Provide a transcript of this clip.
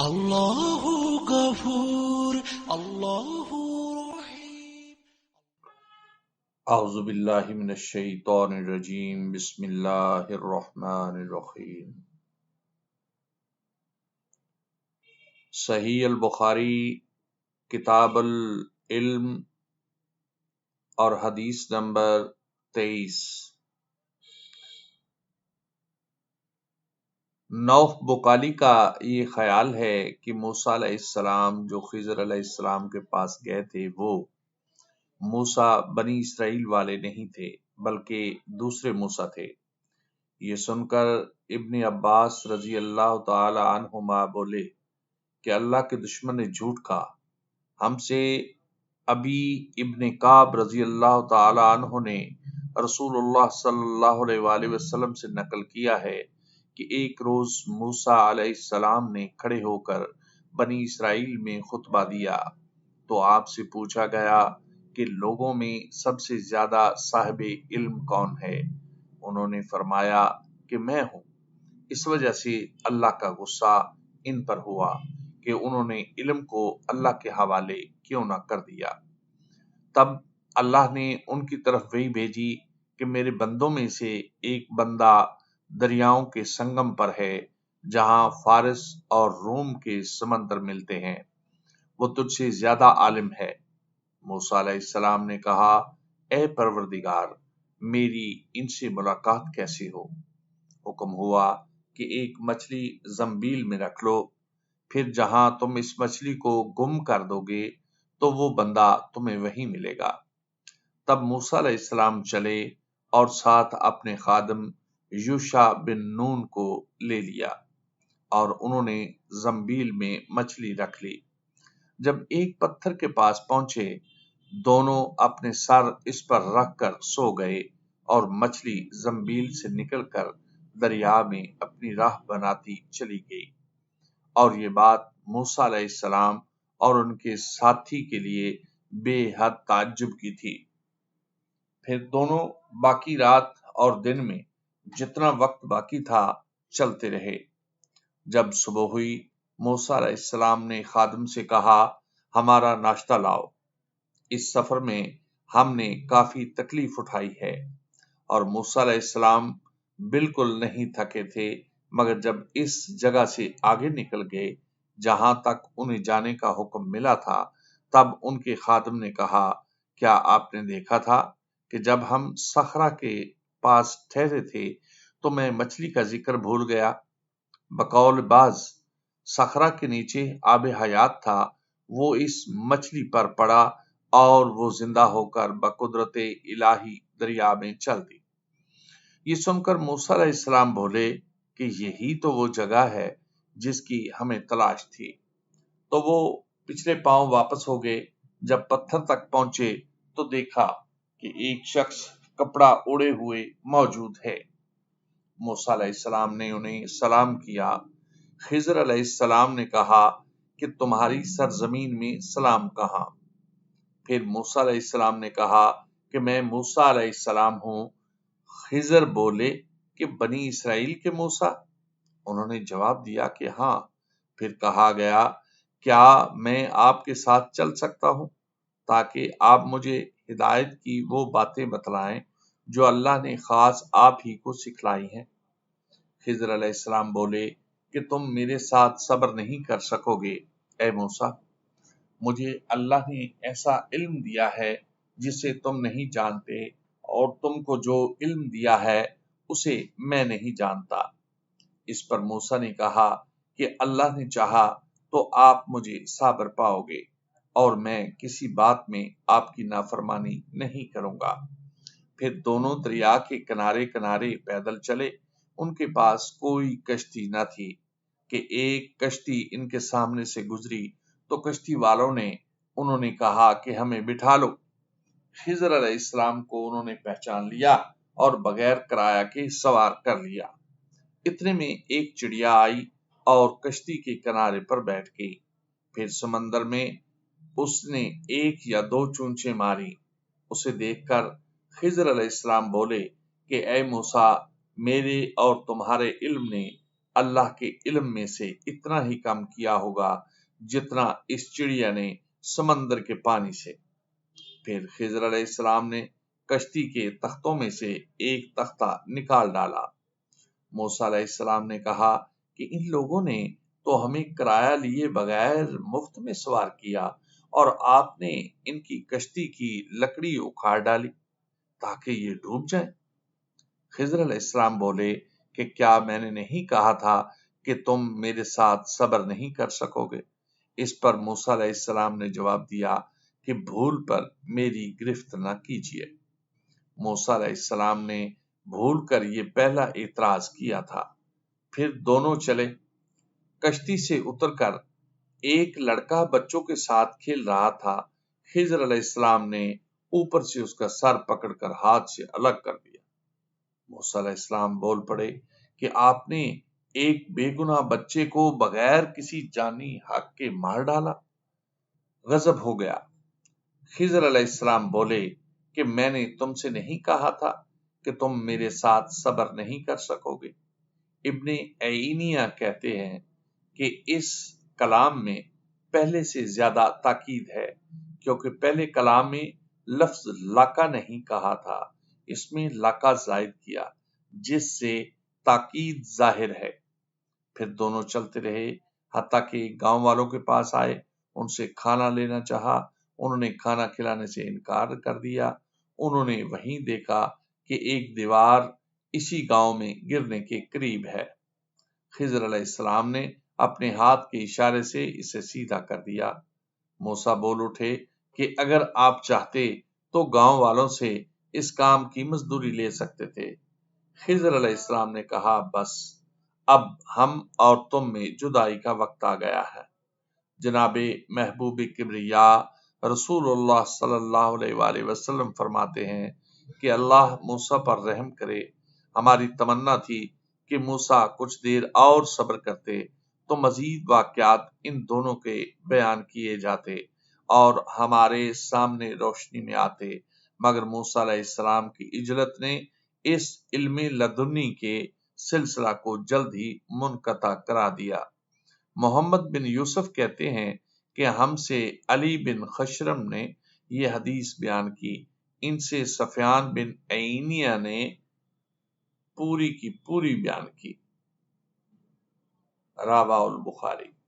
اللہ غفور اللہ رحیم۔ اعوذ باللہ من الشیطان الرجیم، بسم اللہ الرحمن الرحیم۔ صحیح البخاری کتاب العلم اور حدیث نمبر 23۔ نوح بقالی کا یہ خیال ہے کہ موسیٰ علیہ السلام جو خضر علیہ السلام کے پاس گئے تھے وہ موسیٰ بنی اسرائیل والے نہیں تھے بلکہ دوسرے موسیٰ تھے۔ یہ سن کر ابن عباس رضی اللہ تعالی عنہما بولے کہ اللہ کے دشمن نے جھوٹ کہا۔ ہم سے ابی ابن کعب رضی اللہ تعالی عنہ نے رسول اللہ صلی اللہ علیہ وآلہ وسلم سے نقل کیا ہے کہ ایک روز موسیٰ علیہ السلام نے کھڑے ہو کر بنی اسرائیل میں خطبہ دیا تو آپ سے پوچھا گیا کہ لوگوں میں سب سے زیادہ صاحب علم کون ہے؟ انہوں نے فرمایا کہ میں ہوں۔ اس وجہ سے اللہ کا غصہ ان پر ہوا کہ انہوں نے علم کو اللہ کے حوالے کیوں نہ کر دیا۔ تب اللہ نے ان کی طرف وحی بھیجی کہ میرے بندوں میں سے ایک بندہ دریاؤں کے سنگم پر ہے جہاں فارس اور روم کے سمندر ملتے ہیں، وہ تجھ سے زیادہ عالم ہے۔ موسیٰ علیہ السلام نے کہا، اے پروردگار، میری ان سے ملاقات کیسے ہو؟ حکم ہوا کہ ایک مچھلی زنبیل میں رکھ لو، پھر جہاں تم اس مچھلی کو گم کر دو گے تو وہ بندہ تمہیں وہیں ملے گا۔ تب موسیٰ علیہ السلام چلے اور ساتھ اپنے خادم یوشع بن نون کو لے لیا اور انہوں نے زنبیل میں مچھلی رکھ لی۔ جب ایک پتھر کے پاس پہنچے، دونوں اپنے سر اس پر رکھ کر سو گئے اور مچھلی زنبیل سے نکل کر دریا میں اپنی راہ بناتی چلی گئی۔ اور یہ بات موسیٰ علیہ السلام اور ان کے ساتھی کے لیے بے حد تعجب کی تھی۔ پھر دونوں باقی رات اور دن میں جتنا وقت باقی تھا چلتے رہے۔ جب صبح ہوئی، موسیٰ علیہ السلام نے خادم سے کہا، ہمارا ناشتہ لاؤ، اس سفر میں ہم نے کافی تکلیف اٹھائی ہے۔ اور موسیٰ علیہ السلام بالکل نہیں تھکے تھے، مگر جب اس جگہ سے آگے نکل گئے جہاں تک انہیں جانے کا حکم ملا تھا، تب ان کے خادم نے کہا، کیا آپ نے دیکھا تھا کہ جب ہم صخرہ کے پاس ٹھہرے تھے تو میں مچھلی کا ذکر بھول گیا؟ بقول بعض صخرہ کے نیچے آب حیات تھا، وہ اس مچھلی پر پڑا اور وہ زندہ ہو کر بقدرت الہی دریا میں چل دی۔ یہ سن کر موسیٰ علیہ السلام بولے کہ یہی تو وہ جگہ ہے جس کی ہمیں تلاش تھی۔ تو وہ پچھلے پاؤں واپس ہو گئے۔ جب پتھر تک پہنچے تو دیکھا کہ ایک شخص کپڑا اوڑے ہوئے موجود ہے۔ موسیٰ علیہ السلام نے انہیں سلام کیا۔ خضر علیہ السلام نے کہا کہ تمہاری سرزمین میں سلام کہاں؟ پھر موسیٰ علیہ السلام نے کہا کہ میں موسیٰ علیہ السلام ہوں۔ خضر بولے کہ بنی اسرائیل کے موسیٰ؟ انہوں نے جواب دیا کہ ہاں۔ پھر کہا گیا، کیا میں آپ کے ساتھ چل سکتا ہوں تاکہ آپ مجھے ہدایت کی وہ باتیں بتلائیں جو اللہ نے خاص آپ ہی کو سکھلائی ہیں؟ خضر علیہ السلام بولے کہ تم میرے ساتھ صبر نہیں کر سکو گے اے موسیٰ، مجھے اللہ نے ایسا علم دیا ہے جسے تم نہیں جانتے، اور تم کو جو علم دیا ہے اسے میں نہیں جانتا۔ اس پر موسیٰ نے کہا کہ اللہ نے چاہا تو آپ مجھے صابر پاؤ گے اور میں کسی بات میں آپ کی نافرمانی نہیں کروں گا۔ پھر دونوں دریا کے کنارے کنارے پیدل چلے۔ ان کے پاس کوئی کشتی نہ تھی کہ ایک کشتی ان کے سامنے سے گزری تو کشتی والوں نے انہوں نے کہا کہ ہمیں بٹھا لو۔ خضر علیہ السلام کو انہوں نے پہچان لیا اور بغیر کرایہ کے سوار کر لیا۔ اتنے میں ایک چڑیا آئی اور کشتی کے کنارے پر بیٹھ گئی۔ پھر سمندر میں اس نے ایک یا دو چونچیں ماری۔ اسے دیکھ کر خضر علیہ السلام بولے کہ اے موسیٰ، میرے اور تمہارے علم نے اللہ کے علم میں سے اتنا ہی کم کیا ہوگا جتنا اس چڑیا نے سمندر کے پانی سے۔ پھر خضر علیہ السلام نے کشتی کے تختوں میں سے ایک تختہ نکال ڈالا۔ موسیٰ علیہ السلام نے کہا کہ ان لوگوں نے تو ہمیں کرایہ لیے بغیر مفت میں سوار کیا اور آپ نے ان کی کشتی کی لکڑی اکھاڑ ڈالی تاکہ یہ ڈوب جائیں۔ خضر علیہ السلام بولے کہ کیا میں نے نہیں کہا تھا کہ تم میرے ساتھ صبر نہیں کر سکو گے؟ اس پر موسیٰ علیہ السلام نے جواب دیا کہ بھول پر میری گرفت نہ کیجیے۔ موسیٰ علیہ السلام نے بھول کر یہ پہلا اعتراض کیا تھا۔ پھر دونوں چلے۔ کشتی سے اتر کر ایک لڑکا بچوں کے ساتھ کھیل رہا تھا۔ خضر علیہ السلام نے اوپر سے اس کا سر پکڑ کر ہاتھ سے الگ کر دیا۔ موسیٰ علیہ السلام بول پڑے کہ آپ نے ایک بے گناہ بچے کو بغیر کسی جانی حق کے مار ڈالا۔ غضب ہو گیا۔ خضر علیہ السلام بولے کہ میں نے تم سے نہیں کہا تھا کہ تم میرے ساتھ صبر نہیں کر سکو گے؟ ابن عینیہ کہتے ہیں کہ اس کلام میں پہلے سے زیادہ تاکید ہے، کیونکہ پہلے کلام میں لفظ لاکا نہیں کہا تھا، اس میں لاکا زائد کیا، جس سے تاکید ظاہر ہے۔ پھر دونوں چلتے رہے حتیٰ کہ گاؤں والوں کے پاس آئے، ان سے کھانا لینا چاہا، انہوں نے کھانا کھلانے سے انکار کر دیا۔ انہوں نے وہیں دیکھا کہ ایک دیوار اسی گاؤں میں گرنے کے قریب ہے۔ خضر علیہ السلام نے اپنے ہاتھ کے اشارے سے اسے سیدھا کر دیا۔ موسیٰ بول اٹھے کہ اگر آپ چاہتے تو گاؤں والوں سے اس کام کی مزدوری لے سکتے تھے۔ خضر علیہ السلام نے کہا بس اب ہم اور تم میں جدائی کا وقت آ گیا ہے۔ جناب محبوب کبریا رسول اللہ صلی اللہ علیہ وآلہ وسلم فرماتے ہیں کہ اللہ موسیٰ پر رحم کرے۔ ہماری تمنا تھی کہ موسیٰ کچھ دیر اور صبر کرتے تو مزید واقعات ان دونوں کے بیان کیے جاتے اور ہمارے سامنے روشنی میں آتے، مگر موسیٰ علیہ السلام کی عجلت نے اس علم لدنی کے سلسلہ کو جلد ہی منقطع کرا دیا۔ محمد بن یوسف کہتے ہیں کہ ہم سے علی بن خشرم نے یہ حدیث بیان کی، ان سے سفیان بن عینیہ نے پوری کی پوری بیان کی۔ راواہ البخاری۔